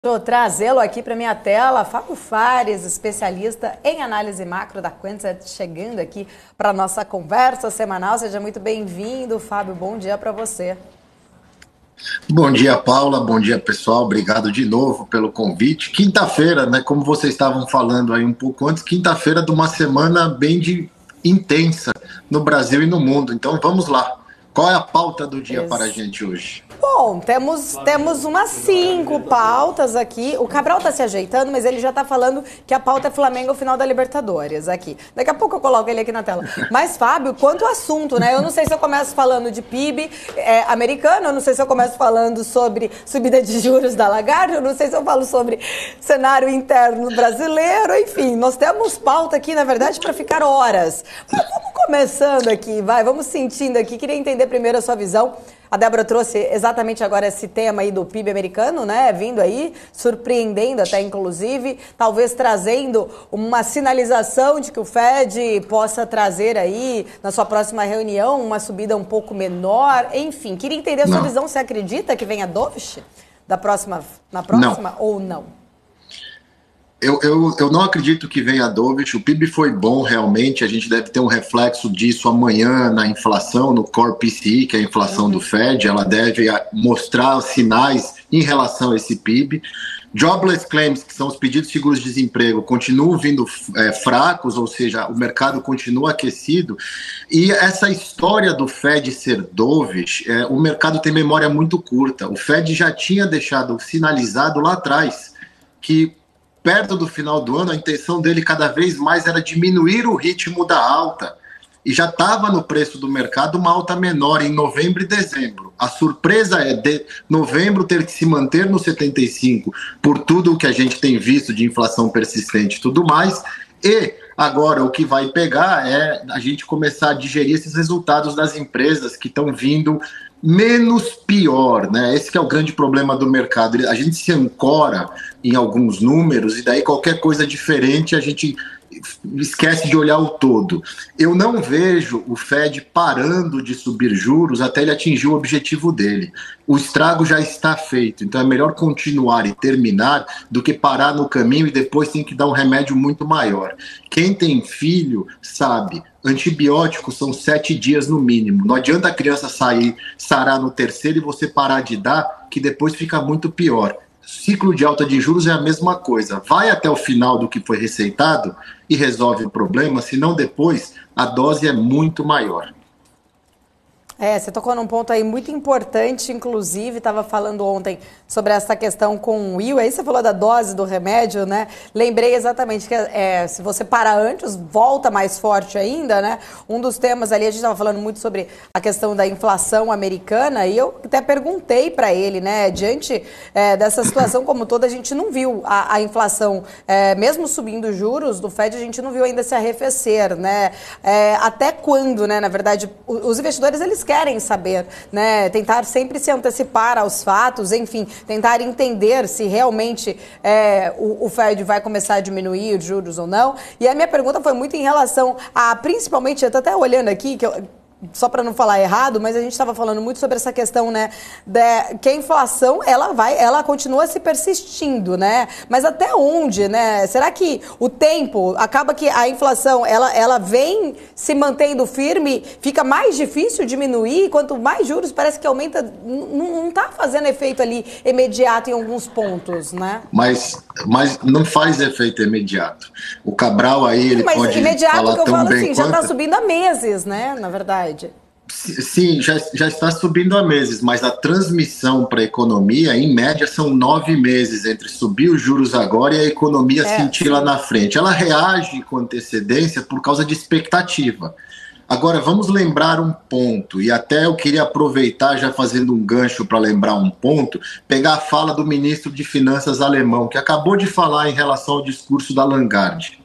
Vou trazê-lo aqui para minha tela, Fábio Fares, especialista em análise macro da Quantset, chegando aqui para a nossa conversa semanal. Seja muito bem-vindo, Fábio. Bom dia para você. Bom dia, Paula. Bom dia, pessoal. Obrigado de novo pelo convite. Quinta-feira, né? Como vocês estavam falando aí um pouco antes, quinta-feira de uma semana bem intensa no Brasil e no mundo. Então, vamos lá. Qual é a pauta do dia para a gente hoje? Bom, temos umas 5 pautas aqui. O Cabral está se ajeitando, mas ele já está falando que a pauta é Flamengo final da Libertadores aqui. Daqui a pouco eu coloco ele aqui na tela. Mas, Fábio, quanto assunto, né? Eu não sei se eu começo falando de PIB americano, eu não sei se eu começo falando sobre subida de juros da Lagarde, eu não sei se eu falo sobre cenário interno brasileiro, enfim. Nós temos pauta aqui, na verdade, para ficar horas. Mas vamos começando aqui, vamos sentindo aqui. Queria entender primeiro a sua visão. A Débora trouxe exatamente agora esse tema aí do PIB americano, né? Vindo aí, surpreendendo até inclusive, talvez trazendo uma sinalização de que o Fed possa trazer aí, na sua próxima reunião, uma subida um pouco menor. Enfim, queria entender a sua visão. Você acredita que venha dovish na próxima não. Ou não? Eu não acredito que venha dovish. O PIB foi bom realmente, a gente deve ter um reflexo disso amanhã na inflação, no Core PCE, que é a inflação do Fed. Ela deve mostrar sinais em relação a esse PIB. Jobless claims, que são os pedidos de seguro-desemprego, continuam vindo fracos, ou seja, o mercado continua aquecido. E essa história do Fed ser dovish, o mercado tem memória muito curta. O Fed já tinha deixado sinalizado lá atrás que perto do final do ano, a intenção dele cada vez mais era diminuir o ritmo da alta. E já estava no preço do mercado uma alta menor em novembro e dezembro. A surpresa é de novembro ter que se manter no 75, por tudo o que a gente tem visto de inflação persistente e tudo mais. E agora o que vai pegar é a gente começar a digerir esses resultados das empresas que estão vindo menos pior, né? Esse que é o grande problema do mercado. A gente se ancora em alguns números e daí qualquer coisa diferente a gente esquece de olhar o todo. Eu não vejo o Fed parando de subir juros até ele atingir o objetivo dele. O estrago já está feito, então é melhor continuar e terminar do que parar no caminho e depois tem que dar um remédio muito maior. Quem tem filho sabe, antibióticos são 7 dias no mínimo. Não adianta a criança sarar no terceiro e você parar de dar, que depois fica muito pior. Ciclo de alta de juros é a mesma coisa. Vai até o final do que foi receitado e resolve o problema, senão depois a dose é muito maior. Você tocou num ponto aí muito importante, inclusive, estava falando ontem sobre essa questão com o Will, aí você falou da dose do remédio, né? Lembrei exatamente que se você parar antes, volta mais forte ainda, né? Um dos temas ali, a gente estava falando muito sobre a questão da inflação americana, e eu até perguntei para ele, né? Diante dessa situação como toda, a gente não viu a inflação, mesmo subindo juros do Fed, a gente não viu ainda se arrefecer, né? Até quando, né? Na verdade, os investidores, eles querem saber, né? Tentar sempre se antecipar aos fatos, enfim, tentar entender se realmente o Fed vai começar a diminuir os juros ou não. E a minha pergunta foi muito em relação a, principalmente, eu tô até olhando aqui, só para não falar errado, mas a gente estava falando muito sobre essa questão, né, que a inflação, ela continua se persistindo, né? Mas até onde, né? Será que o tempo acaba que a inflação, ela vem se mantendo firme, fica mais difícil diminuir, quanto mais juros parece que aumenta, não está fazendo efeito ali imediato em alguns pontos, né? Mas não faz efeito imediato. O Cabral aí, ele pode falar tão bem quanto... Mas imediato que eu falo assim, já está subindo há meses, né, na verdade. Sim, já está subindo há meses, mas a transmissão para a economia, em média, são 9 meses entre subir os juros agora e a economia sentir lá na frente. Ela reage com antecedência por causa de expectativa. Agora, vamos lembrar um ponto, e até eu queria aproveitar, já fazendo um gancho para lembrar um ponto, pegar a fala do ministro de Finanças alemão, que acabou de falar em relação ao discurso da Lagarde.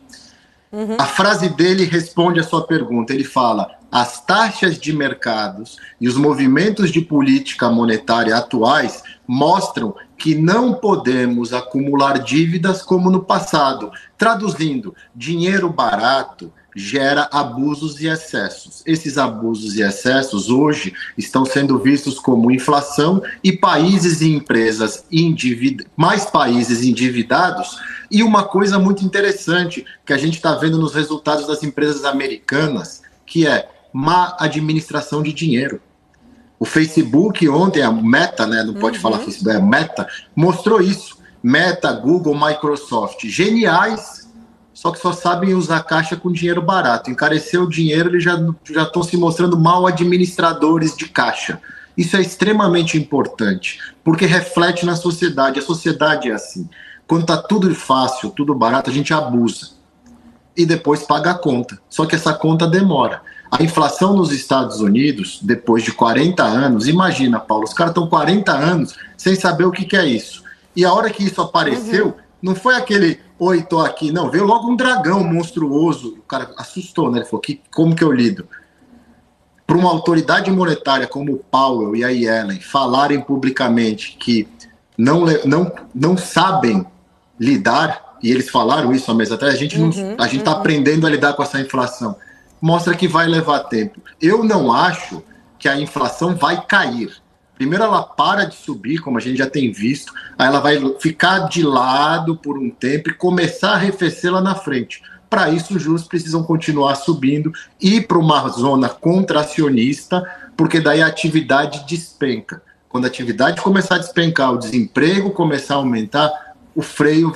A frase dele responde a sua pergunta. Ele fala: as taxas de mercados e os movimentos de política monetária atuais mostram que não podemos acumular dívidas como no passado. Traduzindo, dinheiro barato gera abusos e excessos. Esses abusos e excessos hoje estão sendo vistos como inflação e países e empresas mais países endividados. E uma coisa muito interessante que a gente está vendo nos resultados das empresas americanas, que é má administração de dinheiro. O Facebook ontem, a Meta, né, não pode falar Facebook, é Meta, mostrou isso. Meta, Google, Microsoft, geniais, só que só sabem usar caixa com dinheiro barato. Encareceu o dinheiro, eles já estão se mostrando mal administradores de caixa. Isso é extremamente importante, porque reflete na sociedade. A sociedade é assim. Quando está tudo fácil, tudo barato, a gente abusa. E depois paga a conta. Só que essa conta demora. A inflação nos Estados Unidos, depois de 40 anos, imagina, Paulo, os caras estão 40 anos sem saber o que é isso. E a hora que isso apareceu, não foi aquele... Oi, tô aqui. Não, veio logo um dragão monstruoso. O cara assustou, né? Ele falou, como que eu lido? Para uma autoridade monetária como o Powell e a Yellen falarem publicamente que não sabem lidar, e eles falaram isso há meses atrás, a gente está aprendendo a lidar com essa inflação. Mostra que vai levar tempo. Eu não acho que a inflação vai cair. Primeiro ela para de subir, como a gente já tem visto, aí ela vai ficar de lado por um tempo e começar a arrefecer lá na frente. Para isso, os juros precisam continuar subindo e ir para uma zona contracionista, porque daí a atividade despenca. Quando a atividade começar a despencar, o desemprego começar a aumentar, o freio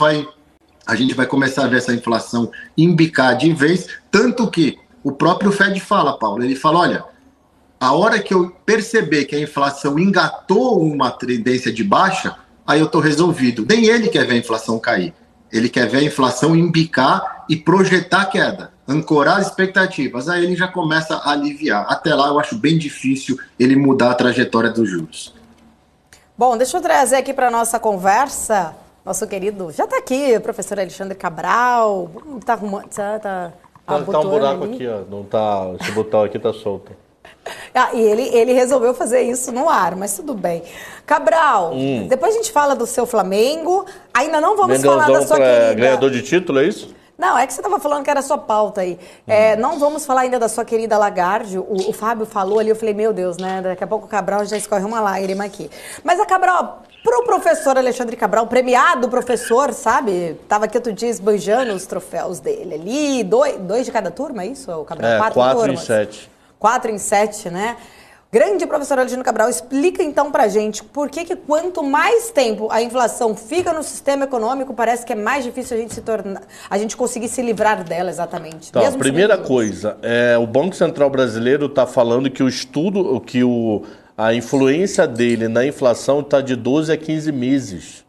a gente vai começar a ver essa inflação embicar de vez, tanto que o próprio Fed fala, Paulo, ele fala, olha, a hora que eu perceber que a inflação engatou uma tendência de baixa, aí eu estou resolvido. Nem ele quer ver a inflação cair. Ele quer ver a inflação embicar e projetar queda, ancorar as expectativas. Aí ele já começa a aliviar. Até lá eu acho bem difícil ele mudar a trajetória dos juros. Bom, deixa eu trazer aqui para a nossa conversa, nosso querido, já está aqui, o professor Alexandre Cabral. Está arrumando... Tá um buraco ali aqui, ó. Não tá, esse botão aqui tá solto. E ele resolveu fazer isso no ar, mas tudo bem. Cabral, depois a gente fala do seu Flamengo. Ainda não vamos falar da sua querida... ganhador de título, é isso? Não, é que você estava falando que era a sua pauta aí. Não vamos falar ainda da sua querida Lagarde. O Fábio falou ali, eu falei, meu Deus, né? Daqui a pouco o Cabral já escorre uma lágrima aqui. Mas a Cabral, pro professor Alexandre Cabral, premiado professor, sabe? Tava aqui outro dia esbanjando os troféus dele ali. Dois de cada turma, é isso? O Cabral? 4 em 7. 4 em 7, né? Grande professor Alexandre Cabral, explica então pra gente por que quanto mais tempo a inflação fica no sistema econômico, parece que é mais difícil a gente conseguir se livrar dela exatamente. Então, a primeira coisa, o Banco Central Brasileiro está falando que a influência dele na inflação está de 12 a 15 meses.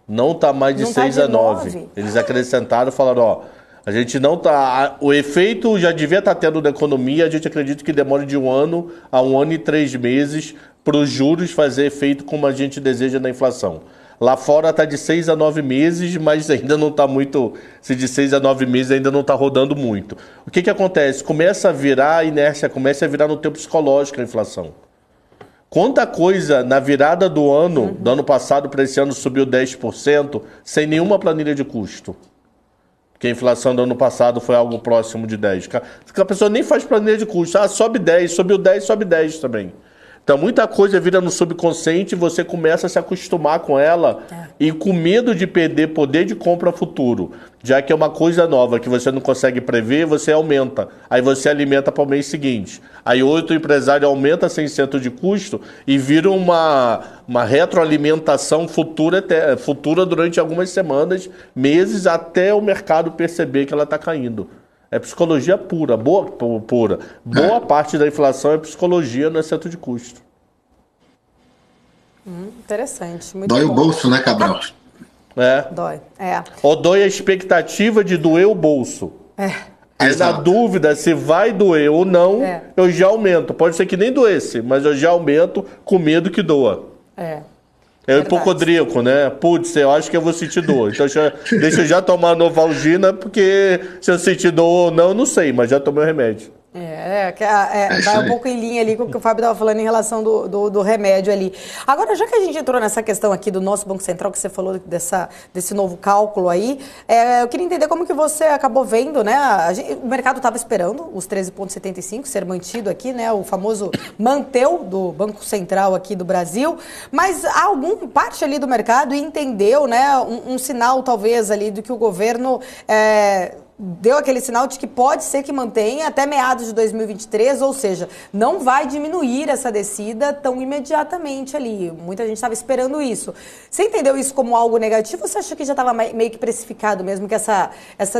Não está mais de 6 a 9. Eles acrescentaram e falaram, a gente não tá... O efeito já devia estar tendo na economia, a gente acredita que demore de 1 ano a 1 ano e 3 meses para os juros fazer efeito como a gente deseja na inflação. Lá fora está de 6 a 9 meses, mas ainda não está muito... Se de 6 a 9 meses ainda não está rodando muito. O que acontece? Começa a virar a inércia, começa a virar no tempo psicológico a inflação. Quanta coisa na virada do ano, do ano passado para esse ano, subiu 10%, sem nenhuma planilha de custo. Porque a inflação do ano passado foi algo próximo de 10. A pessoa nem faz planilha de custo. Sobe 10, subiu 10, sobe 10 também. Então muita coisa vira no subconsciente e você começa a se acostumar com ela e com medo de perder poder de compra futuro. Já que é uma coisa nova que você não consegue prever, você aumenta. Aí você alimenta para o mês seguinte. Aí outro empresário aumenta 100% de custo e vira uma retroalimentação futura durante algumas semanas, meses, até o mercado perceber que ela está caindo. É psicologia pura, pura. Boa parte da inflação é psicologia, não é centro de custo. Interessante. Muito Dói bom. O bolso, né, Cabral? Dói. Ou dói a expectativa de doer o bolso. Aí na dúvida se vai doer ou não, eu já aumento. Pode ser que nem doesse, mas eu já aumento com medo que doa. É o hipocondríaco, né? Putz, eu acho que eu vou sentir dor. Então deixa eu já tomar Novalgina, porque se eu sentir dor ou não, eu não sei, mas já tomei o remédio. Vai um pouco em linha ali com o que o Fábio estava falando em relação do remédio ali. Agora, já que a gente entrou nessa questão aqui do nosso Banco Central, que você falou desse novo cálculo aí, eu queria entender como que você acabou vendo, né? O mercado estava esperando os 13,75 ser mantido aqui, né? O famoso manteu do Banco Central aqui do Brasil, mas alguma parte ali do mercado entendeu, né? Um sinal talvez ali do que o governo deu aquele sinal de que pode ser que mantenha até meados de 2023, ou seja, não vai diminuir essa descida tão imediatamente ali. Muita gente estava esperando isso. Você entendeu isso como algo negativo ou você acha que já estava meio que precificado mesmo, que essa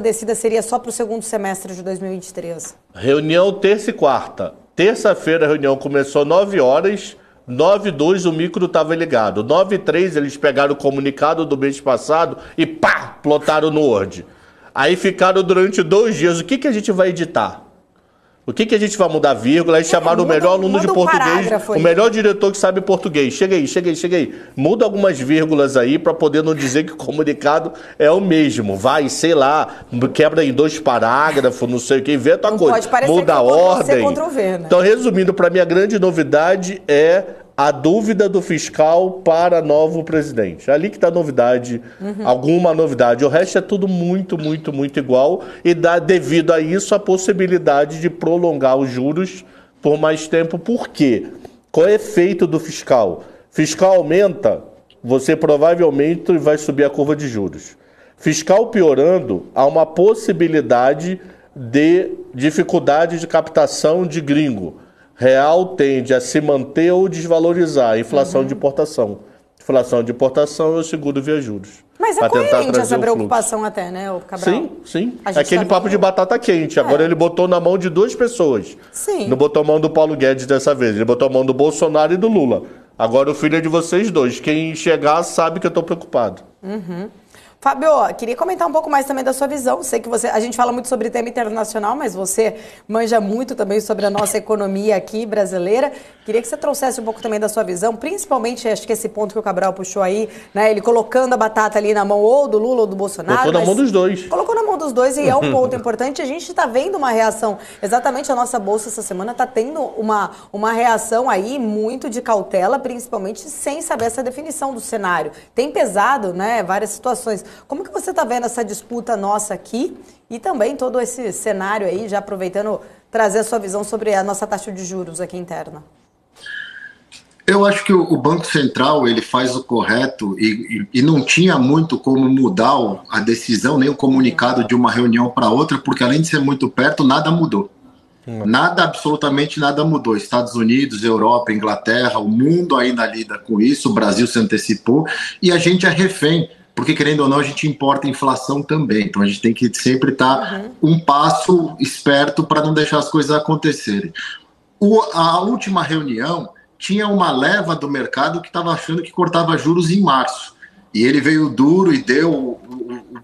descida seria só para o segundo semestre de 2023? Reunião terça e quarta. Terça-feira a reunião começou 9 horas, 9h02 o micro estava ligado. 9h03 eles pegaram o comunicado do mês passado e pá, plotaram no Word. Aí ficaram durante 2 dias. O que a gente vai editar? O que a gente vai mudar vírgula? Aí chamaram o melhor aluno de português, o melhor diretor que sabe português. Chega aí. Muda algumas vírgulas aí para poder não dizer que o comunicado é o mesmo. Vai, sei lá, quebra em 2 parágrafos, não sei o que, inventa uma coisa. Muda a ordem. Né? Então, resumindo, para mim a grande novidade é a dúvida do fiscal para novo presidente. Ali que está a novidade, alguma novidade. O resto é tudo muito igual e dá, devido a isso, a possibilidade de prolongar os juros por mais tempo. Por quê? Qual é o efeito do fiscal? Fiscal aumenta, você provavelmente vai subir a curva de juros. Fiscal piorando, há uma possibilidade de dificuldade de captação de gringo. Real tende a se manter ou desvalorizar a inflação de importação. Inflação de importação é o seguro via juros. Mas é coerente essa preocupação até, né, o Cabral? Sim. Aquele papo de batata quente. Agora ele botou na mão de 2 pessoas. Sim. Não botou a mão do Paulo Guedes dessa vez. Ele botou a mão do Bolsonaro e do Lula. Agora o filho é de vocês dois. Quem chegar sabe que eu estou preocupado. Fábio, queria comentar um pouco mais também da sua visão. Sei que a gente fala muito sobre tema internacional, mas você manja muito também sobre a nossa economia aqui brasileira. Queria que você trouxesse um pouco também da sua visão, principalmente, acho que esse ponto que o Cabral puxou aí, né? Ele colocando a batata ali na mão ou do Lula ou do Bolsonaro. Colocou na mão dos dois. Colocou na mão dos dois e é um ponto importante. A gente está vendo uma reação, exatamente a nossa Bolsa essa semana está tendo uma reação aí muito de cautela, principalmente sem saber essa definição do cenário. Tem pesado, né, várias situações. Como que você está vendo essa disputa nossa aqui e também todo esse cenário aí, já aproveitando, trazer a sua visão sobre a nossa taxa de juros aqui interna? Eu acho que o Banco Central ele faz o correto e não tinha muito como mudar a decisão, nem o comunicado de uma reunião para outra, porque além de ser muito perto, nada mudou. Nada, absolutamente nada mudou. Estados Unidos, Europa, Inglaterra, o mundo ainda lida com isso, o Brasil se antecipou e a gente é refém. Porque, querendo ou não, a gente importa inflação também. Então, a gente tem que sempre estar um passo esperto para não deixar as coisas acontecerem. A última reunião tinha uma leva do mercado que estava achando que cortava juros em março. E ele veio duro e deu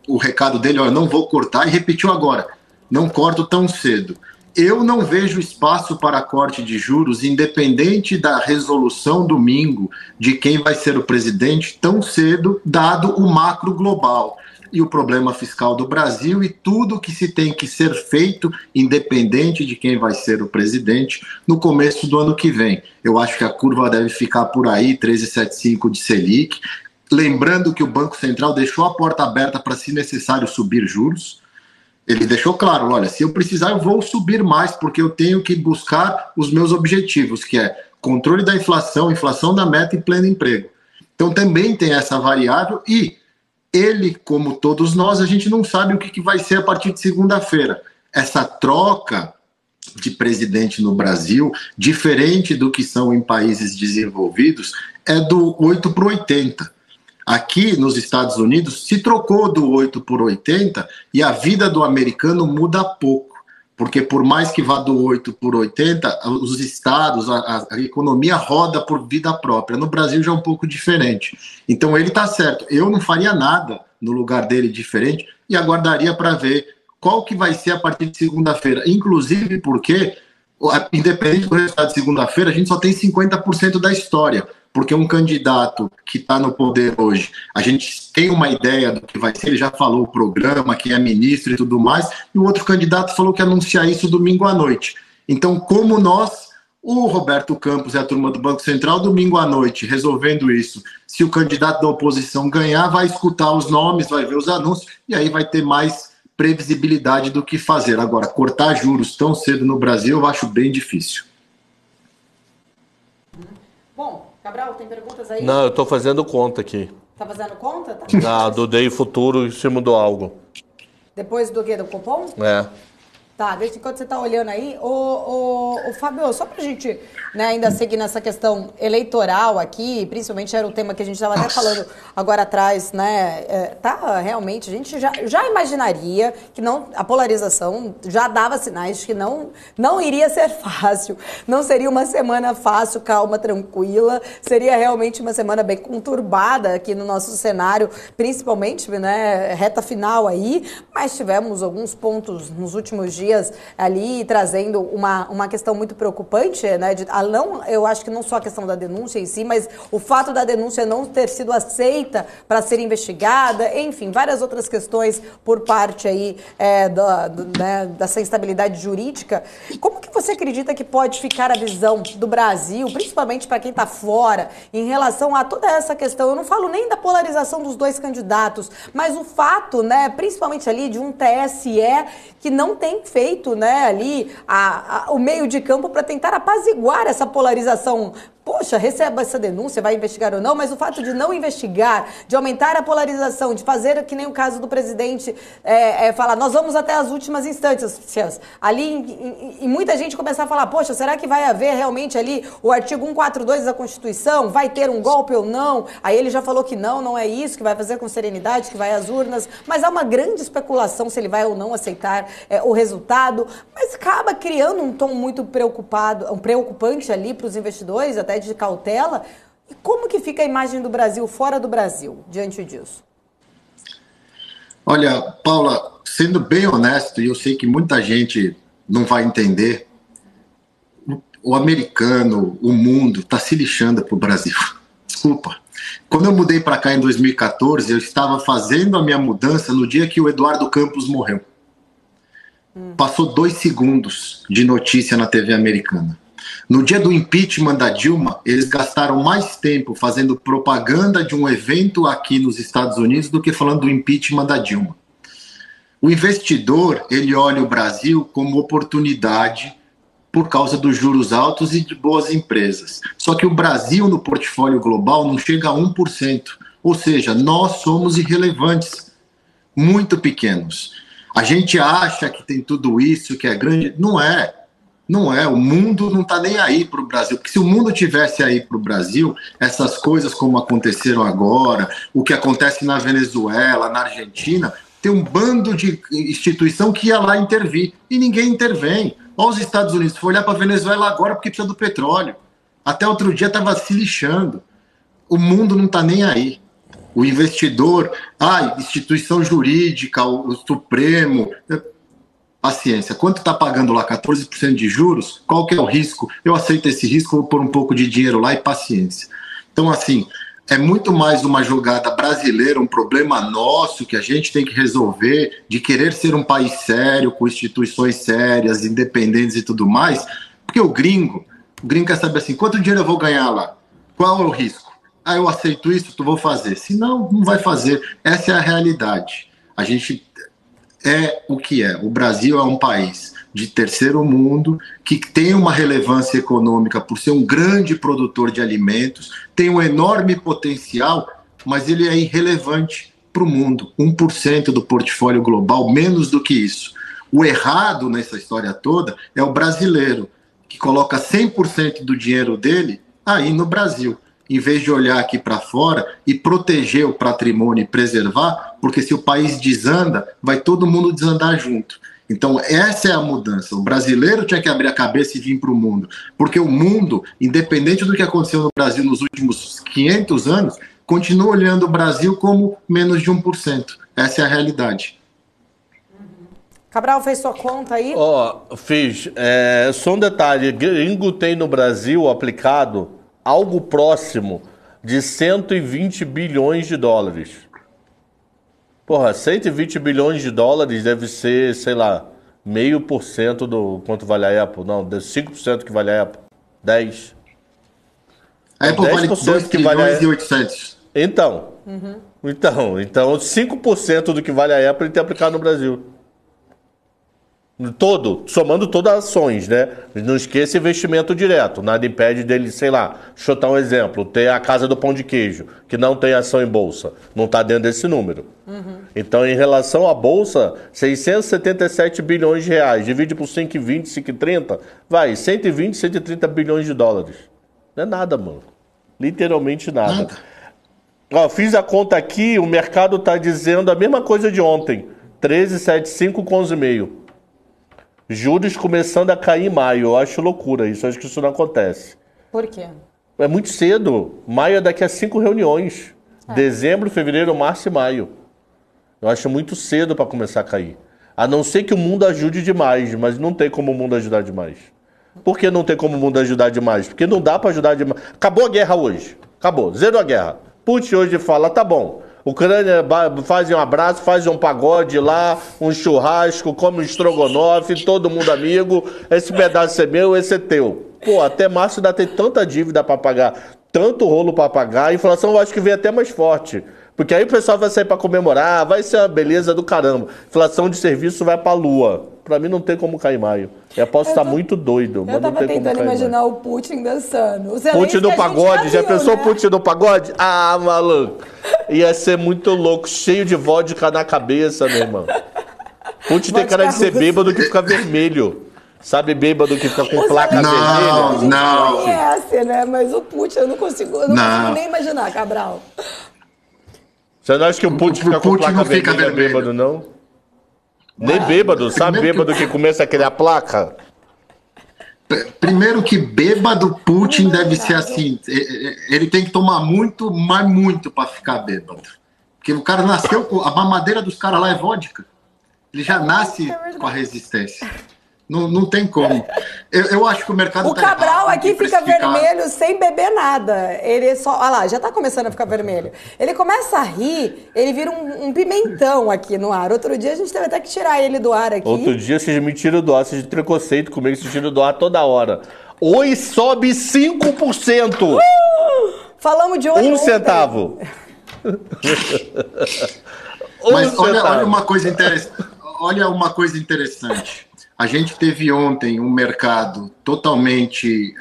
o recado dele, olha, não vou cortar, e repetiu agora, não corto tão cedo. Eu não vejo espaço para corte de juros, independente da resolução domingo de quem vai ser o presidente tão cedo, dado o macro global e o problema fiscal do Brasil e tudo que se tem que ser feito, independente de quem vai ser o presidente, no começo do ano que vem. Eu acho que a curva deve ficar por aí, 13,75 de Selic. Lembrando que o Banco Central deixou a porta aberta para, se necessário, subir juros. Ele deixou claro, olha, se eu precisar eu vou subir mais, porque eu tenho que buscar os meus objetivos, que é controle da inflação, inflação da meta e pleno emprego. Então também tem essa variável e ele, como todos nós, a gente não sabe o que vai ser a partir de segunda-feira. Essa troca de presidente no Brasil, diferente do que são em países desenvolvidos, é do 8 para 80. Aqui nos Estados Unidos se trocou do 8 por 80 e a vida do americano muda pouco, porque por mais que vá do 8 por 80, os estados, a economia roda por vida própria. No Brasil já é um pouco diferente. Então ele está certo, eu não faria nada no lugar dele diferente e aguardaria para ver qual que vai ser a partir de segunda-feira, inclusive porque, independente do resultado de segunda-feira, a gente só tem 50% da história. Porque um candidato que está no poder hoje, a gente tem uma ideia do que vai ser, ele já falou o programa, quem é ministro e tudo mais, e o outro candidato falou que ia anunciar isso domingo à noite. Então, como nós, o Roberto Campos e a turma do Banco Central, domingo à noite, resolvendo isso, se o candidato da oposição ganhar, vai escutar os nomes, vai ver os anúncios, e aí vai ter mais previsibilidade do que fazer. Agora, cortar juros tão cedo no Brasil, eu acho bem difícil. Bom, Cabral, tem perguntas aí? Não, eu estou fazendo conta aqui. Tá fazendo conta? Tá. Do DEI futuro em cima do algo. Depois do quê? Do cupom? É. Tá, desde enquanto você tá olhando aí, ô Fábio, só pra gente, né, ainda seguir nessa questão eleitoral aqui, principalmente era o tema que a gente estava até falando agora atrás, né, tá, realmente, a gente já imaginaria que não, a polarização já dava sinais de que não iria ser fácil, não seria uma semana fácil, calma, tranquila, seria realmente uma semana bem conturbada aqui no nosso cenário, principalmente, né, reta final aí, mas tivemos alguns pontos nos últimos dias ali trazendo uma questão muito preocupante, né? Eu acho que não só a questão da denúncia em si, mas o fato da denúncia não ter sido aceita para ser investigada, enfim, várias outras questões por parte aí dessa instabilidade jurídica. Como que você acredita que pode ficar a visão do Brasil, principalmente para quem está fora, em relação a toda essa questão? Eu não falo nem da polarização dos dois candidatos, mas o fato, né, principalmente ali de um TSE que não tem feito, né, ali o meio de campo para tentar apaziguar essa polarização. Poxa, receba essa denúncia, vai investigar ou não, mas o fato de não investigar, de aumentar a polarização, de fazer, que nem o caso do presidente, falar, nós vamos até as últimas instâncias. Ali, e muita gente começar a falar, poxa, será que vai haver realmente ali o artigo 142 da Constituição? Vai ter um golpe ou não? Aí ele já falou que não é isso, que vai fazer com serenidade, que vai às urnas, mas há uma grande especulação se ele vai ou não aceitar o resultado, mas acaba criando um tom muito preocupante ali para os investidores, até de cautela. E como que fica a imagem do Brasil fora do Brasil diante disso? Olha, Paula, sendo bem honesto, e eu sei que muita gente não vai entender, o americano, o mundo, está se lixando para o Brasil. Desculpa. Quando eu mudei para cá em 2014, eu estava fazendo a minha mudança no dia que o Eduardo Campos morreu. Passou 2 segundos de notícia na TV americana. No dia do impeachment da Dilma, eles gastaram mais tempo fazendo propaganda de um evento aqui nos Estados Unidos do que falando do impeachment da Dilma. O investidor, ele olha o Brasil como oportunidade por causa dos juros altos e de boas empresas. Só que o Brasil, no portfólio global, não chega a 1%. Ou seja, nós somos irrelevantes, muito pequenos. A gente acha que tem tudo isso, que é grande. Não é. Não é, o mundo não está nem aí para o Brasil, porque se o mundo tivesse aí para o Brasil, essas coisas como aconteceram agora, o que acontece na Venezuela, na Argentina, tem um bando de instituição que ia lá intervir, e ninguém intervém. Olha os Estados Unidos, se for olhar para a Venezuela agora porque precisa do petróleo. Até outro dia estava se lixando. O mundo não está nem aí. O investidor, instituição jurídica, o Supremo... Paciência, quanto está pagando lá? 14% de juros? Qual que é o risco? Eu aceito esse risco, vou pôr um pouco de dinheiro lá e paciência. Então, assim, é muito mais uma jogada brasileira, um problema nosso que a gente tem que resolver, de querer ser um país sério, com instituições sérias, independentes e tudo mais, porque o gringo quer saber assim, quanto dinheiro eu vou ganhar lá? Qual é o risco? Eu aceito isso, vou fazer. Se não, não vai fazer. Essa é a realidade. A gente... é o que é. O Brasil é um país de terceiro mundo que tem uma relevância econômica por ser um grande produtor de alimentos, tem um enorme potencial, mas ele é irrelevante para o mundo. 1% do portfólio global, menos do que isso. O errado nessa história toda é o brasileiro, que coloca 100% do dinheiro dele aí no Brasil, em vez de olhar aqui para fora e proteger o patrimônio e preservar, porque se o país desanda, vai todo mundo desandar junto. Então essa é a mudança. O brasileiro tinha que abrir a cabeça e vir para o mundo, porque o mundo, independente do que aconteceu no Brasil nos últimos 500 anos, continua olhando o Brasil como menos de 1%. Essa é a realidade. Cabral, fez sua conta aí? Fiz. Só um detalhe, gringo tem no Brasil aplicado algo próximo de 120 bilhões de dólares. Porra, 120 bilhões de dólares deve ser, sei lá, 0,5% do quanto vale a Apple. Não, 5% que vale a Apple. 10%. A Apple vale 2 trilhões e 800. Então, 5% do que vale a Apple ele tem aplicado no Brasil. Somando todas as ações, né? Não esqueça investimento direto. Nada impede dele, sei lá, deixa eu dar um exemplo, ter a Casa do Pão de Queijo, que não tem ação em bolsa. Não está dentro desse número. Então, em relação à bolsa, 677 bilhões de reais. Divide por 5,20, 5,30, vai, 120, 130 bilhões de dólares. Não é nada, mano. Literalmente nada. Ó, fiz a conta aqui, o mercado está dizendo a mesma coisa de ontem. 13,75 com 11,5. Juros começando a cair em maio. Eu acho loucura isso. Acho que isso não acontece. Por quê? É muito cedo. Maio é daqui a 5 reuniões. Dezembro, fevereiro, março e maio. Eu acho muito cedo para começar a cair. A não ser que o mundo ajude demais. Mas não tem como o mundo ajudar demais. Por que não tem como o mundo ajudar demais? Porque não dá para ajudar demais. Acabou a guerra hoje. Acabou. Zero a guerra. Putin hoje fala, tá bom. Ucrânia faz um abraço, faz um pagode lá, um churrasco, come um estrogonofe, todo mundo amigo. Esse pedaço é meu, esse é teu. Pô, até março ainda tem tanta dívida para pagar, tanto rolo para pagar. A inflação eu acho que vem até mais forte. Porque aí o pessoal vai sair para comemorar, vai ser uma beleza do caramba. Inflação de serviço vai para a lua. Para mim não tem como cair em maio. Eu posso estar muito doido, mas não tem como cair. Eu tava tentando imaginar o Putin dançando. Putin no pagode, já pensou, né? Putin no pagode? Ah, maluco. Ia ser muito louco, cheio de vodka na cabeça, meu irmão. Putin tem cara de ser bêbado que fica vermelho. Sabe bêbado que fica com placa vermelha? Não conhece, né? Mas o Putin eu não consigo nem imaginar, Cabral. Você não acha que o Putin fica com placa vermelha bêbado, não? Nem bêbado, sabe bêbado que começa a criar placa? Primeiro que bêbado, Putin deve ser assim, ele tem que tomar muito, mas muito para ficar bêbado. Porque o cara nasceu, a mamadeira dos caras lá é vodka. Ele já nasce com a resistência. Não tem como. Eu acho que o mercado... O Cabral aqui fica vermelho sem beber nada. Ele só... Olha lá, já tá começando a ficar vermelho. Ele começa a rir, ele vira um pimentão aqui no ar. Outro dia a gente teve até que tirar ele do ar aqui. Outro dia vocês me tiram do ar, vocês têm preconceito comigo, vocês tiram do ar toda hora. Oi, sobe 5%! Falamos de hoje. 1 centavo. Mas olha uma coisa interessante. Olha uma coisa interessante. A gente teve ontem um mercado totalmente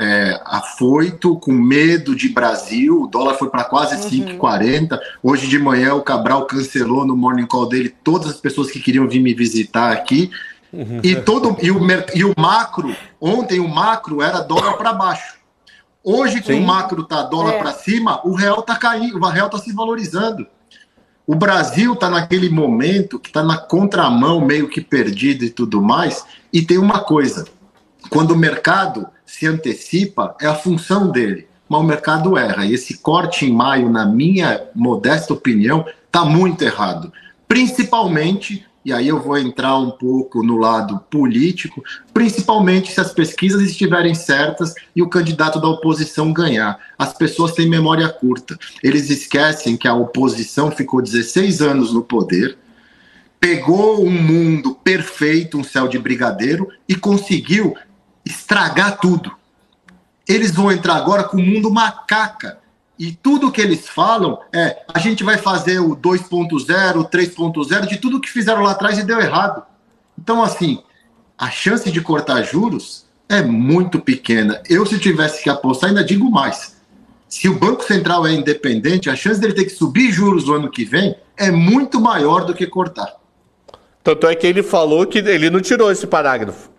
afoito, com medo de Brasil. O dólar foi para quase 5,40. Hoje de manhã o Cabral cancelou no Morning Call dele todas as pessoas que queriam vir me visitar aqui. E o macro, ontem o macro era dólar para baixo. Hoje, que o macro está dólar para cima, o real está caindo, o real está se valorizando. O Brasil está naquele momento que está na contramão, meio que perdido e tudo mais. E tem uma coisa, quando o mercado se antecipa, é a função dele. Mas o mercado erra. E esse corte em maio, na minha modesta opinião, está muito errado. Principalmente, e aí eu vou entrar um pouco no lado político, principalmente se as pesquisas estiverem certas e o candidato da oposição ganhar. As pessoas têm memória curta. Eles esquecem que a oposição ficou 16 anos no poder, pegou um mundo perfeito, um céu de brigadeiro, e conseguiu estragar tudo. Eles vão entrar agora com o mundo macaca. E tudo que eles falam a gente vai fazer o 2.0, o 3.0, de tudo que fizeram lá atrás e deu errado. Então, assim, a chance de cortar juros é muito pequena. Eu, se tivesse que apostar, ainda digo mais. Se o Banco Central é independente, a chance dele ter que subir juros no ano que vem é muito maior do que cortar. Tanto é que ele falou que ele não tirou esse parágrafo.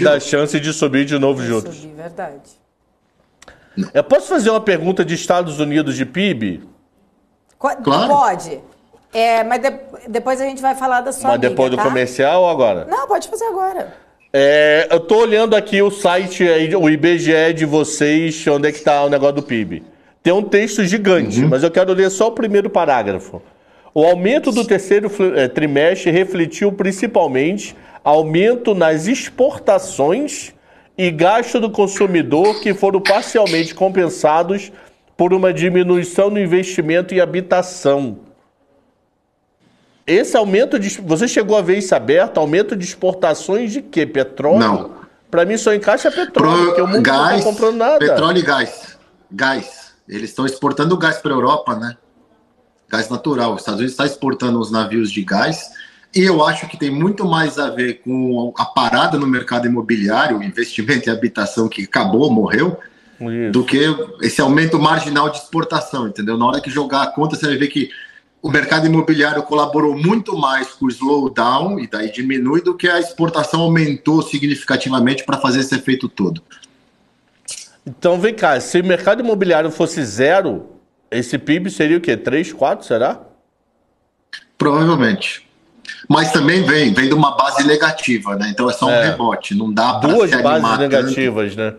Da chance de subir de novo juros. Subir, verdade. Eu posso fazer uma pergunta de Estados Unidos de PIB? Claro. Pode. Mas depois a gente vai falar da sua amiga, depois do comercial ou agora? Não, pode fazer agora. Eu tô olhando aqui o site, o IBGE de vocês, onde é que tá o negócio do PIB. Tem um texto gigante, mas eu quero ler só o primeiro parágrafo. O aumento do terceiro trimestre refletiu principalmente aumento nas exportações e gasto do consumidor, que foram parcialmente compensados por uma diminuição no investimento em habitação. esse aumento de... Você chegou a ver isso aberto? Aumento de exportações de quê? Petróleo? Não. Para mim só encaixa petróleo, porque o mundo não está comprando nada. Petróleo e gás. Gás. Eles estão exportando gás para a Europa, né? Gás natural. Os Estados Unidos está exportando os navios de gás. E eu acho que tem muito mais a ver com a parada no mercado imobiliário, o investimento em habitação que acabou, morreu, do que esse aumento marginal de exportação, entendeu? Na hora que jogar a conta, você vai ver que o mercado imobiliário colaborou muito mais com o slowdown, e daí diminui, do que a exportação aumentou significativamente para fazer esse efeito todo. Então, vem cá, se o mercado imobiliário fosse zero, esse PIB seria o quê? 3, 4, será? Provavelmente. Mas também vem de uma base negativa, né? Então é só um rebote, não dá para se animar tanto. 2 bases negativas, né?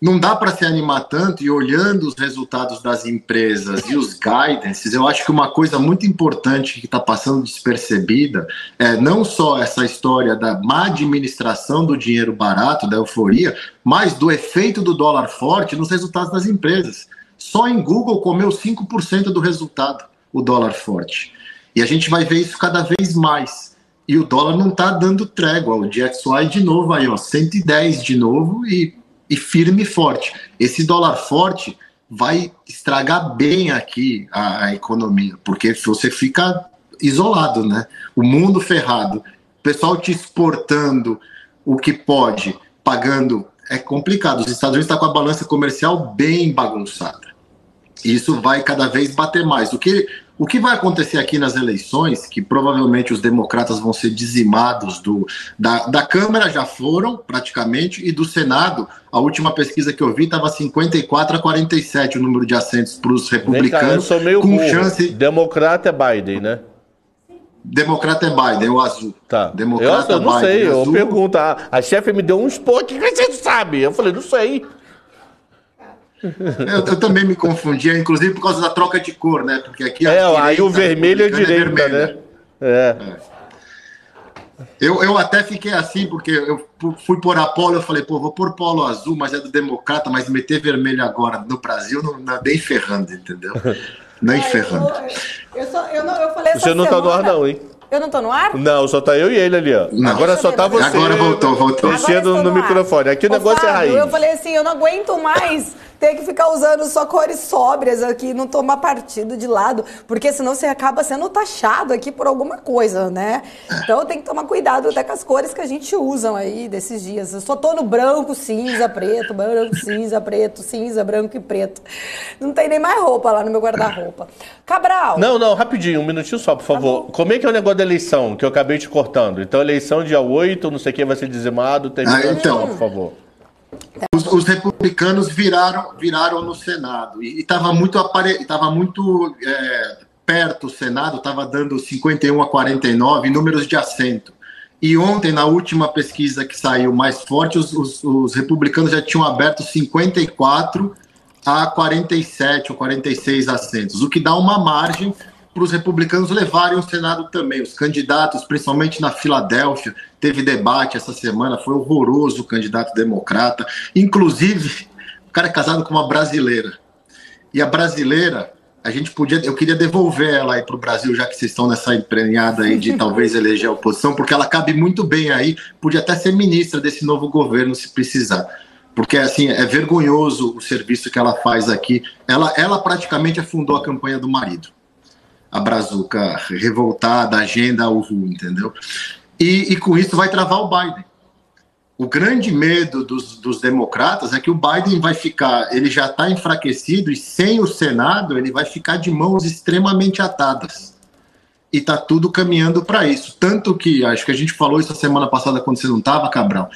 Não dá para se animar tanto, e olhando os resultados das empresas e os guidances, eu acho que uma coisa muito importante que está passando despercebida é não só essa história da má administração do dinheiro barato, da euforia, mas do efeito do dólar forte nos resultados das empresas. Só em Google comeu 5% do resultado, o dólar forte. E a gente vai ver isso cada vez mais. E o dólar não está dando trégua. O DXY de novo aí, ó, 110 de novo e firme e forte. Esse dólar forte vai estragar bem aqui a economia, porque você fica isolado, né? O mundo ferrado, o pessoal te exportando o que pode, pagando, é complicado. Os Estados Unidos estão com a balança comercial bem bagunçada. E isso vai cada vez bater mais. O que vai acontecer aqui nas eleições, que provavelmente os democratas vão ser dizimados da Câmara, já foram praticamente, e do Senado, a última pesquisa que eu vi estava 54-47 o número de assentos para os republicanos. Cá, eu sou meio com burro. Chance... Democrata é Biden, né? Democrata é Biden, o azul. Tá. Democrata eu não Biden, sei, azul. eu pergunto. A chefe me deu um spot, que você sabe? Eu falei, não sei. Eu também me confundia, inclusive por causa da troca de cor, né? Porque aqui aí o vermelho é direita, né? Eu até fiquei assim, porque eu fui por Apolo, eu falei, vou pôr polo azul, mas é do democrata, mas meter vermelho agora no Brasil, não nem ferrando, entendeu? Nem ferrando. Eu falei Você não tá no ar não, hein? Eu não tô no ar? Não, só tá eu e ele ali, ó. Não. Agora só tá você. Agora voltou. Mexendo no microfone. Aqui o negócio é raiz. Eu falei assim, eu não aguento mais ter que ficar usando só cores sóbrias aqui, não tomar partido de lado, porque senão você acaba sendo taxado aqui por alguma coisa, né? Então tem que tomar cuidado até com as cores que a gente usa aí desses dias. Eu só tô no branco, cinza, preto, branco, cinza, preto, cinza, branco e preto. Não tem nem mais roupa lá no meu guarda-roupa. Cabral. Não, rapidinho, um minutinho só, por favor. Como é que é o negócio da eleição, que eu acabei te cortando? Então, eleição dia 8, não sei quem vai ser dizimado, então, por favor. Os republicanos viraram no Senado e estava muito perto o Senado, estava dando 51-49 em números de assento. E ontem, na última pesquisa que saiu mais forte, os republicanos já tinham aberto 54-47 ou 46 assentos, o que dá uma margem para os republicanos levarem o Senado também. Os candidatos, principalmente na Filadélfia, teve debate essa semana, foi horroroso o candidato democrata. Inclusive, o cara é casado com uma brasileira. E a brasileira, eu queria devolver ela aí para o Brasil, já que vocês estão nessa emprenhada aí de talvez eleger a oposição, porque ela cabe muito bem aí, podia até ser ministra desse novo governo se precisar. Porque, assim, é vergonhoso o serviço que ela faz aqui. Ela praticamente afundou a campanha do marido. A Brazuca revoltada, agenda Uhul, entendeu? E com isso vai travar o Biden. O grande medo dos democratas é que o Biden vai ficar, ele já está enfraquecido e sem o Senado ele vai ficar de mãos extremamente atadas. E está tudo caminhando para isso. Tanto que, acho que a gente falou isso a semana passada quando você não estava, Cabral,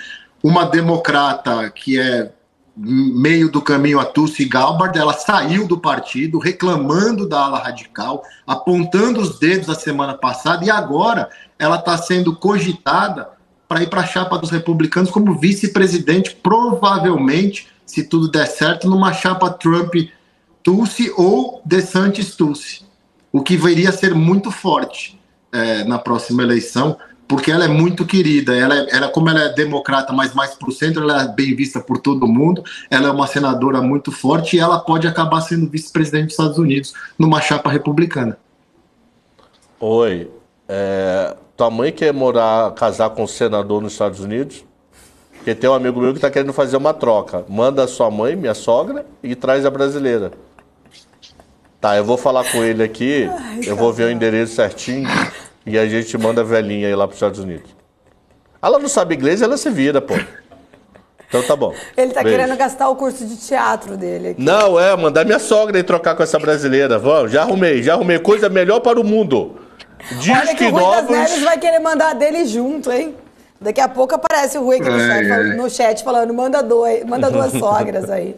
uma democrata que é meio do caminho, a Tulsi Gabbard, ela saiu do partido reclamando da ala radical, apontando os dedos a semana passada, e agora ela está sendo cogitada para ir para a chapa dos republicanos como vice-presidente, provavelmente, se tudo der certo, numa chapa Trump-Tulsi ou DeSantis-Tulsi, o que viria a ser muito forte na próxima eleição, porque ela é muito querida, como ela é democrata, mas mais para o centro, ela é bem vista por todo mundo, ela é uma senadora muito forte e ela pode acabar sendo vice-presidente dos Estados Unidos numa chapa republicana. Oi. Tua mãe quer casar com um senador nos Estados Unidos? Porque tem um amigo meu que está querendo fazer uma troca. Manda a sua mãe, minha sogra, e traz a brasileira. Tá, eu vou falar com ele aqui, eu vou ver o endereço certinho e a gente manda a velhinha aí lá para os Estados Unidos. Ela não sabe inglês, ela se vira, pô. Então tá bom. Ele tá querendo gastar o curso de teatro dele aqui. Não, mandar minha sogra aí trocar com essa brasileira. Vamos, já arrumei. Coisa melhor para o mundo. Olha que o Rui das Neves vai querer mandar dele junto, hein? Daqui a pouco aparece o Rui aqui no chat falando, manda duas sogras aí.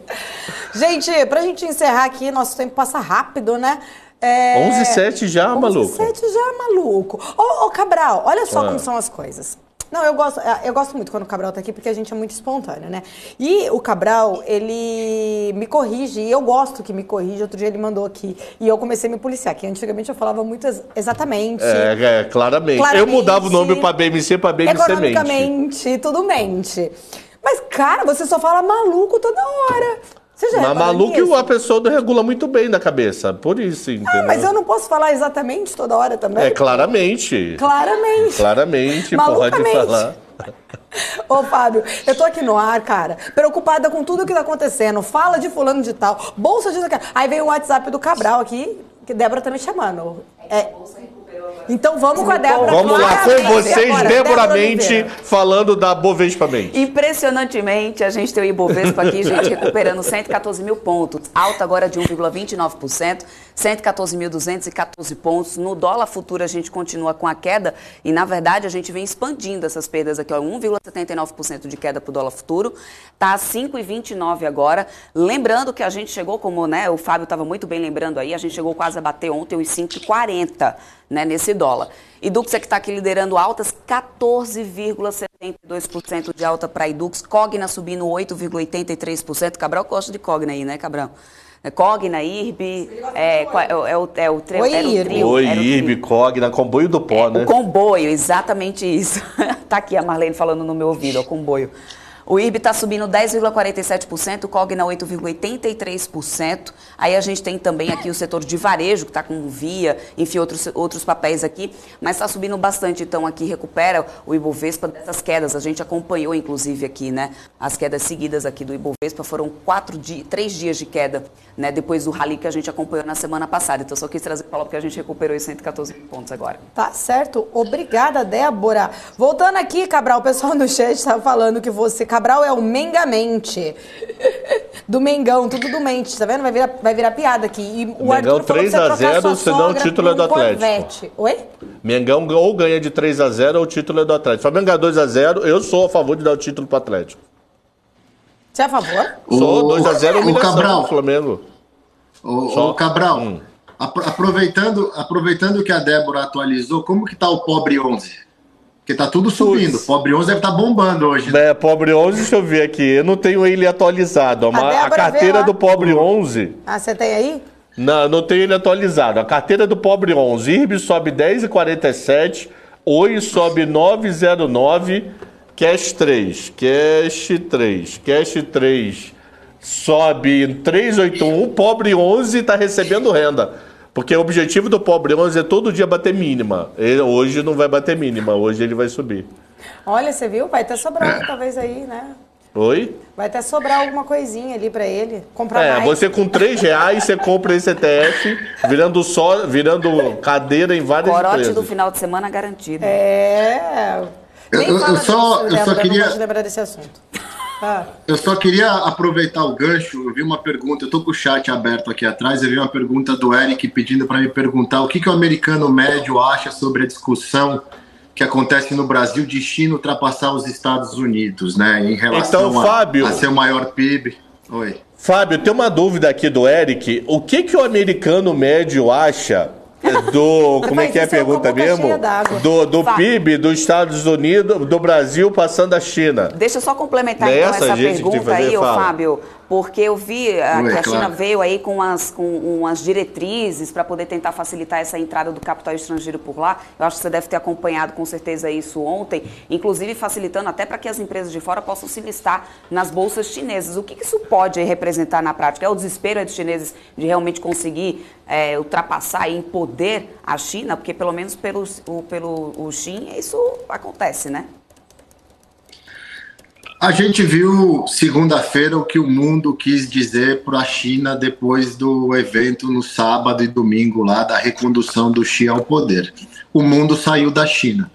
Gente, pra gente encerrar aqui, nosso tempo passa rápido, né? 11h07 já, maluco. 11h07 já, maluco. Ô, Cabral, olha só como são as coisas. Não, eu gosto muito quando o Cabral tá aqui, porque a gente é muito espontâneo, né? E o Cabral, ele me corrige, e eu gosto que me corrige. Outro dia ele mandou aqui, e eu comecei a me policiar, que antigamente eu falava muito exatamente. Claramente. Eu mudava o nome pra BMC pra BMC economicamente, tudo mente. Mas, cara, você só fala maluco toda hora. Você já mas maluco a pessoa não regula muito bem na cabeça, por isso, entendeu? Mas eu não posso falar exatamente toda hora também? Claramente. Claramente, pode falar. Ô, Fábio, eu tô aqui no ar, cara, preocupada com tudo que tá acontecendo. Fala de fulano de tal, bolsa de... Aí veio o WhatsApp do Cabral aqui, que Débora tá me chamando. Então vamos com a Débora. Vamos lá, com vocês, Débora Mente, falando da Bovespa Mente. Impressionantemente, a gente tem o Ibovespa aqui, gente, recuperando 114 mil pontos. Alta agora de 1,29%, 114.214 pontos. No dólar futuro, a gente continua com a queda e, na verdade, a gente vem expandindo essas perdas aqui. 1,79% de queda para o dólar futuro. Está a 5,29 agora. Lembrando que a gente chegou, como o Fábio estava muito bem lembrando aí, a gente chegou quase a bater ontem os 5,40. Nesse dólar. Idux é que está aqui liderando altas, 14,72% de alta para Idux. Cogna subindo 8,83%. Cabral gosta de Cogna aí, né, Cabral? Cogna, IRB, o trio. Oi, IRB, Cogna, comboio do pó, né? O comboio, exatamente isso. Tá aqui a Marlene falando no meu ouvido, o comboio. O IRB está subindo 10,47%, o Cogna 8,83%. Aí a gente tem também aqui o setor de varejo, que está com Via, enfim, outros papéis aqui. Mas está subindo bastante, então aqui recupera o Ibovespa dessas quedas. A gente acompanhou, inclusive, aqui, né? As quedas seguidas aqui do Ibovespa foram 3 dias de queda, né? Depois do rally que a gente acompanhou na semana passada. Então só quis trazer para lá porque a gente recuperou os 114 pontos agora. Tá certo. Obrigada, Débora. Voltando aqui, Cabral, o pessoal no chat estava falando que Cabral é o Mengamente. Do Mengão, tudo do mente, tá vendo? Vai virar piada aqui. E o Mengão 3-0, senão o título é do Atlético. Corvette. Oi? Mengão ou ganha de 3-0 ou o título é do Atlético. Flamengo ganha 2-0, eu sou a favor de dar o título pro Atlético. Você é a favor? Sou 2-0 humilhação Cabral, do Flamengo. O Cabral, aproveitando que a Débora atualizou, como que tá o Pobre 11? Porque tá tudo subindo. Pobre 11 deve estar bombando hoje. Né? Pobre 11, deixa eu ver aqui. Eu não tenho ele atualizado. A carteira do Pobre 11... Ah, você tem aí? Não tenho ele atualizado. A carteira do Pobre 11. IRB sobe 10,47. Oi sobe 9,09. Cash 3 sobe 3,81. Pobre 11 está recebendo renda. Porque o objetivo do Pobre 11 é todo dia bater mínima. Hoje não vai bater mínima, hoje ele vai subir. Olha, você viu? Vai até sobrar talvez aí, né? Oi? Vai até sobrar alguma coisinha ali pra ele. Comprar mais. Você com R$3 você compra esse ETF, virando cadeira em várias Corote empresas. do final de semana garantido. Eu só queria... Não lembrar desse assunto. Eu só queria aproveitar o gancho. Eu vi uma pergunta, eu tô com o chat aberto aqui atrás, eu vi uma pergunta do Eric pedindo para me perguntar o que o americano médio acha sobre a discussão que acontece no Brasil de China ultrapassar os Estados Unidos, né, em relação a ser o maior PIB. Oi. Fábio, tem uma dúvida aqui do Eric. O que o americano médio acha como é que é a pergunta mesmo? Do PIB dos Estados Unidos, do Brasil passando a China. Deixa eu só complementar então essa pergunta aí, Fábio. Porque eu vi que a China claro. veio aí com umas diretrizes para poder tentar facilitar essa entrada do capital estrangeiro por lá. Eu acho que você deve ter acompanhado com certeza isso ontem, inclusive facilitando até para que as empresas de fora possam se listar nas bolsas chinesas. O que isso pode representar na prática? É o desespero dos chineses de realmente conseguir ultrapassar e empoder a China? Porque pelo menos pelo Xi isso acontece, né? A gente viu segunda-feira o que o mundo quis dizer para a China depois do evento no sábado e domingo lá da recondução do Xi ao poder. O mundo saiu da China.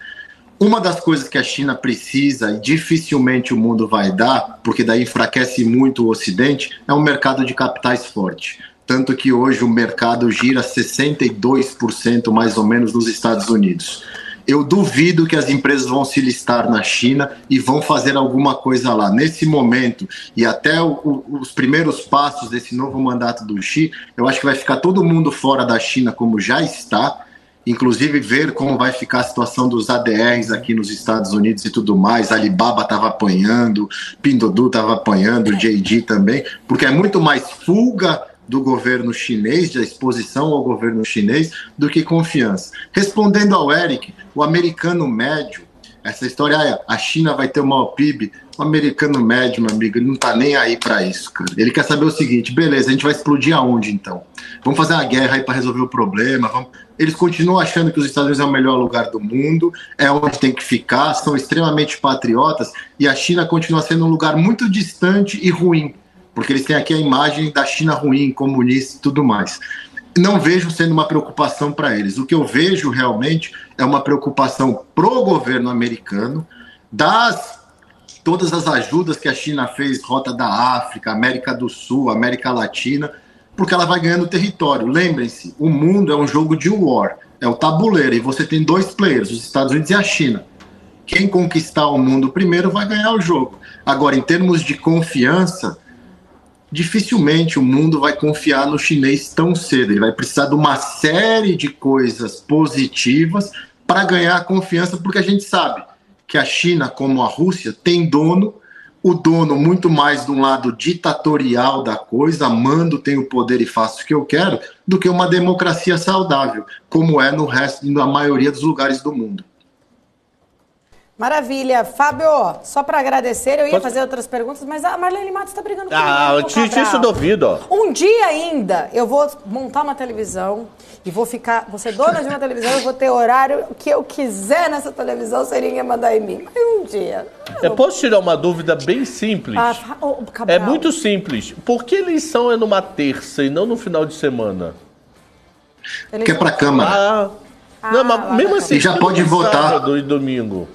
Uma das coisas que a China precisa, e dificilmente o mundo vai dar, porque daí enfraquece muito o Ocidente, é um mercado de capitais forte. Tanto que hoje o mercado gira 62% mais ou menos nos Estados Unidos. Eu duvido que as empresas vão se listar na China e vão fazer alguma coisa lá. Nesse momento, e até os primeiros passos desse novo mandato do Xi, eu acho que vai ficar todo mundo fora da China como já está, inclusive ver como vai ficar a situação dos ADRs aqui nos Estados Unidos e tudo mais. Alibaba estava apanhando, Pinduoduo estava apanhando, JD também, porque é muito mais fuga do governo chinês, da exposição ao governo chinês, do que confiança. Respondendo ao Eric, o americano médio, essa história, a China vai ter o maior PIB, o americano médio, meu amigo, ele não tá nem aí para isso, cara. Ele quer saber o seguinte, beleza, a gente vai explodir aonde então? Vamos fazer uma guerra aí para resolver o problema, Eles continuam achando que os Estados Unidos é o melhor lugar do mundo, é onde tem que ficar, são extremamente patriotas, e a China continua sendo um lugar muito distante e ruim, porque eles têm aqui a imagem da China ruim, comunista e tudo mais. Não vejo sendo uma preocupação para eles. O que eu vejo realmente é uma preocupação pro governo americano, todas as ajudas que a China fez, Rota da África, América do Sul, América Latina, porque ela vai ganhando território. Lembrem-se, o mundo é um jogo de war, é o tabuleiro, e você tem dois players, os Estados Unidos e a China. Quem conquistar o mundo primeiro vai ganhar o jogo. Agora, em termos de confiança, dificilmente o mundo vai confiar no chinês tão cedo. Ele vai precisar de uma série de coisas positivas para ganhar a confiança, porque a gente sabe que a China, como a Rússia, tem dono, o dono muito mais de um lado ditatorial da coisa, mando, tenho o poder e faço o que eu quero, do que uma democracia saudável, como é no resto, na maioria dos lugares do mundo. Maravilha. Fábio, só para agradecer, eu ia fazer outras perguntas, mas a Marlene Matos está brigando comigo. Eu tinha isso duvido, ó. Um dia ainda eu vou montar uma televisão e vou ser dona de uma televisão, eu vou ter horário que eu quiser nessa televisão sem ninguém mandar em mim. Mas um dia... Eu posso tirar uma dúvida bem simples? É muito simples. Por que eleição é numa terça e não no final de semana? Porque é para a Câmara. Não, mas mesmo assim, e já pode votar sábado e domingo.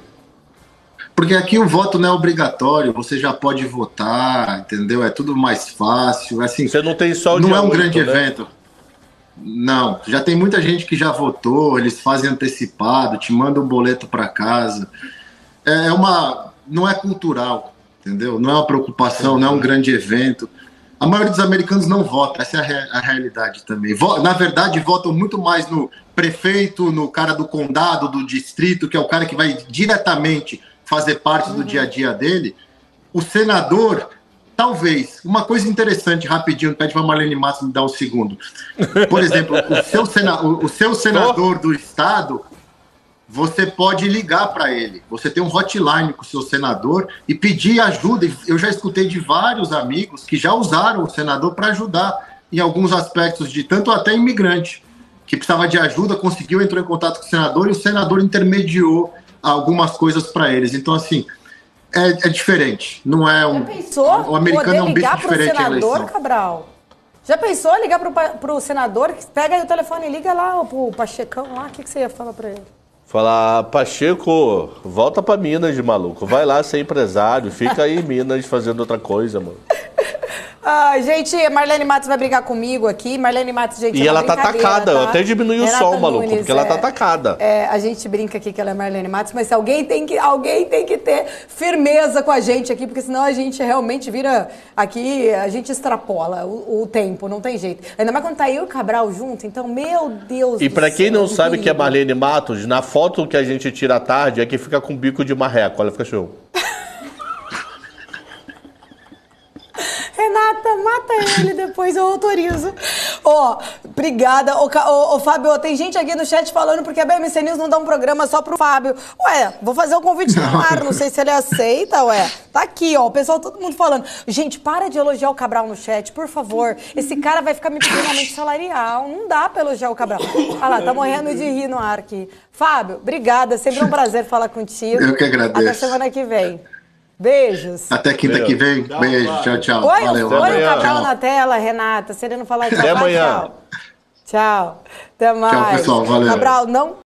Porque aqui o voto não é obrigatório, você já pode votar, entendeu? É tudo mais fácil. Assim, você não tem só o não dia é um 8, grande né? evento. Não, já tem muita gente que já votou, eles fazem antecipado, te mandam um boleto para casa. Não é cultural, entendeu? Não é uma preocupação, não é um grande evento. A maioria dos americanos não vota, essa é a realidade também. Na verdade, votam muito mais no prefeito, no cara do condado, do distrito, que é o cara que vai diretamente fazer parte do dia a dia dele. O senador, talvez, uma coisa interessante, rapidinho, pede para a Marlene Matos me dar um segundo. Por exemplo, o seu senador do estado, você pode ligar para ele. Você tem um hotline com o seu senador e pedir ajuda. Eu já escutei de vários amigos que já usaram o senador para ajudar em alguns aspectos, de tanto até imigrante, que precisava de ajuda, entrou em contato com o senador e o senador intermediou algumas coisas para eles. Então, assim, é diferente. Não é um... Já pensou? O americano é um bicho diferente. Pro senador, Cabral? Já pensou ligar pro senador? Pega aí o telefone e liga lá pro Pachecão lá. O que você ia falar para ele? Falar, Pacheco, volta pra Minas, maluco. Vai lá ser empresário, fica aí em Minas fazendo outra coisa, mano. Gente, a Marlene Matos vai brigar comigo aqui. Marlene Matos, gente, e ela tá atacada, eu até diminui o som, maluco, porque ela tá atacada. A gente brinca aqui que ela é Marlene Matos, mas alguém tem que ter firmeza com a gente aqui, porque senão a gente realmente vira aqui, a gente extrapola o tempo, não tem jeito. Ainda mais quando tá eu e o Cabral junto, então, meu Deus do céu. E pra quem não sabe que é Marlene Matos, na foto que a gente tira à tarde é que fica com bico de marreco, olha, fica show. Renata depois eu autorizo. Ó, obrigada. Ô, Fábio, tem gente aqui no chat falando porque a BMC News não dá um programa só pro Fábio. Ué, vou fazer o convite no ar, não sei se ele aceita, ué. Tá aqui, ó, o pessoal, todo mundo falando. Gente, para de elogiar o Cabral no chat, por favor. Esse cara vai ficar me pedindo aumento salarial. Não dá pra elogiar o Cabral. Olha lá, tá morrendo de rir no ar aqui. Fábio, obrigada, sempre um prazer falar contigo. Eu que agradeço. Até semana que vem. Beijos. Até quinta que vem. Beijo, tchau, tchau. Oi, o Cabral tchau. na tela, Renata. Se ele não falar tchau, Até amanhã. tchau. Tchau. Até mais. Tchau, pessoal. Valeu. Cabral, não